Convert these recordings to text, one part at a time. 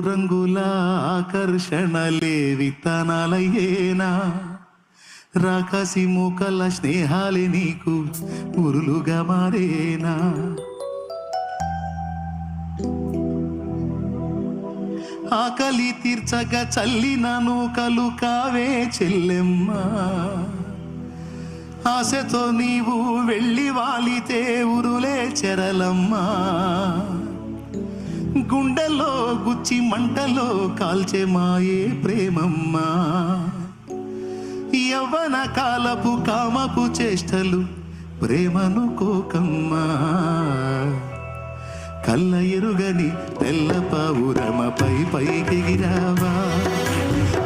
రంగుల ఆకర్షణలే విత్తనాలయ్యేనా, రాకాసి మూకల స్నేహాలే నీకు ఉరులుగా మారేనా. ఆకలి తీర్చగా చల్లిన నూకలు కావే చెల్లెమ్మ, ఆశతో నీవు వెళ్ళి వాలితే ఉరులే చెరలమ్మా. గుండెలో గుచ్చి మంటలో కాల్చే మాయే ప్రేమమ్మా. యవ్వన కాలపు కామపు చేష్టలు ప్రేమను కోకమ్మా. కళ్ళ ఎరుగని తెల్ల పావురమపై పైకెగిరావా,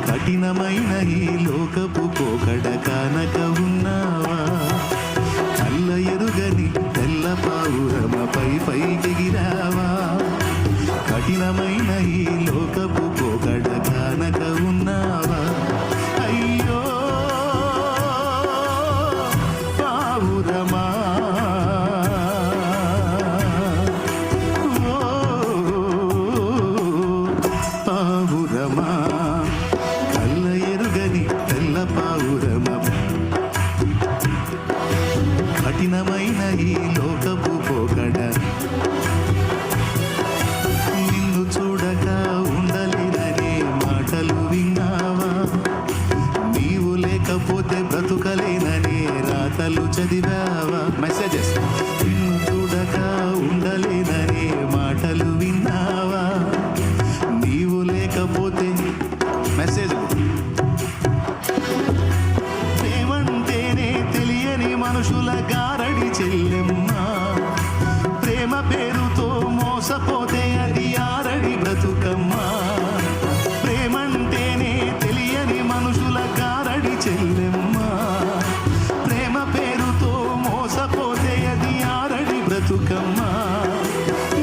కఠినమైన ఈ లోకపు పోకడ కానక ఉన్నావా. కళ్ళ ఎరుగని తెల్ల పావురమపై పైకెగిరావా, కఠినమైన ఈ లోకపు పోకడ కానక ఉన్నావా. అయ్యో పావురమా, పావురమా, కళ్ళ ఎరుగని తెల్ల పావురమా, కఠినమైన ఈ లోకపు పోకడ. నిన్ను చూడక ఉండలేననే మాటలు విన్నావా, నీవు లేకపోతే బ్రతుకలేననే రాతలు చదివావా. మెసేజెస్. నిన్ను చూడక ఉండలేననే మాటలు విన్నావా, నీవు లేకపోతే. మెసేజ్. ప్రేమంటేనే తెలియని మనుషుల గారడి చెల్లెమ్మ, ప్రేమ పేరుతో మోసపోతే అది ఆరడి బ్రతుకమ్మా. ప్రేమంటేనే తెలియని మనుషుల గారడి చెల్లెమ్మ, ప్రేమ పేరుతో మోసపోతే అది ఆరడి బ్రతుకమ్మా.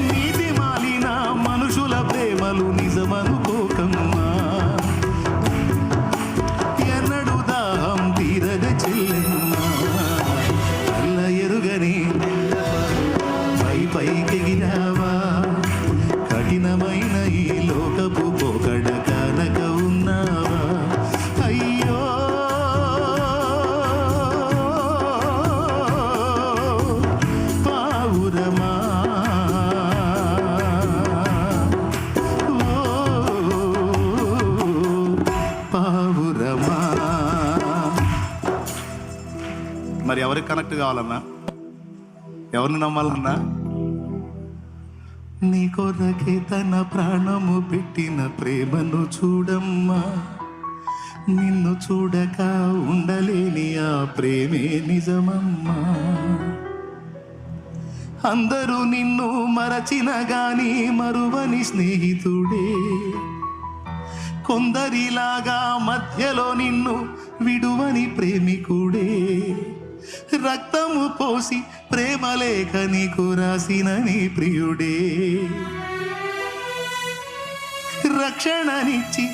నీతి మాలిన మనుషుల ప్రేమలు నిజమనుకోకమ్మా. ఎన్నడు దాహం తీరగ చెల్లెమ్మ, కళ్ళ ఎరుగని పైకెగిరావా, కఠినమైన ఈ లోకపు పోకడ కానక ఉన్నావా. అయ్యో పావురమా, పావురమా. మరి ఎవరికి కనెక్ట్ కావాలన్నా, ఎవరిని నమ్మాలన్నా? నీ కొరకే తన ప్రాణము పెట్టిన ప్రేమను చూడమ్మా. నిన్ను చూడక ఉండలేని ఆ ప్రేమే నిజమమ్మా. అందరూ నిన్ను మరచిన గాని మరువని స్నేహితుడే, కొందరిలాగా మధ్యలో నిన్ను విడువని ప్రేమికుడే. రక్తము పోసి ప్రేమ లేఖ నీకు రాసిన నీ ప్రియుడే, రక్షణనిచ్చి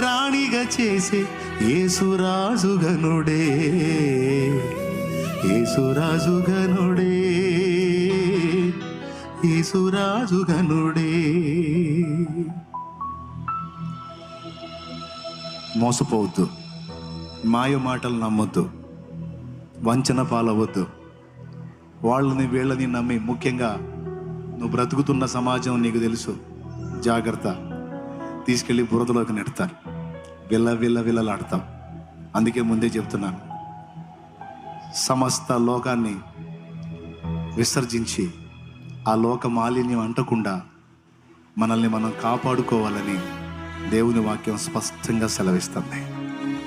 రాణిగా చేసే యేసురాజుగనుడే, యేసురాజుగనుడే, యేసురాజుగనుడే. మోసపోవద్దు, మాయ మాటలు నమ్మొద్దు, వంచన పాలవద్దు. వాళ్ళని వీళ్ళని నమ్మి, ముఖ్యంగా నువ్వు బ్రతుకుతున్న సమాజం నీకు తెలుసు, జాగ్రత్త. తీసుకెళ్ళి బురదలోకి నెడతారు, విల్లలాడతాం. అందుకే ముందే చెప్తున్నాను, సమస్త లోకాన్ని విసర్జించి ఆ లోక మాలిన్యం అంటకుండా మనల్ని మనం కాపాడుకోవాలని దేవుని వాక్యం స్పష్టంగా సెలవిస్తుంది.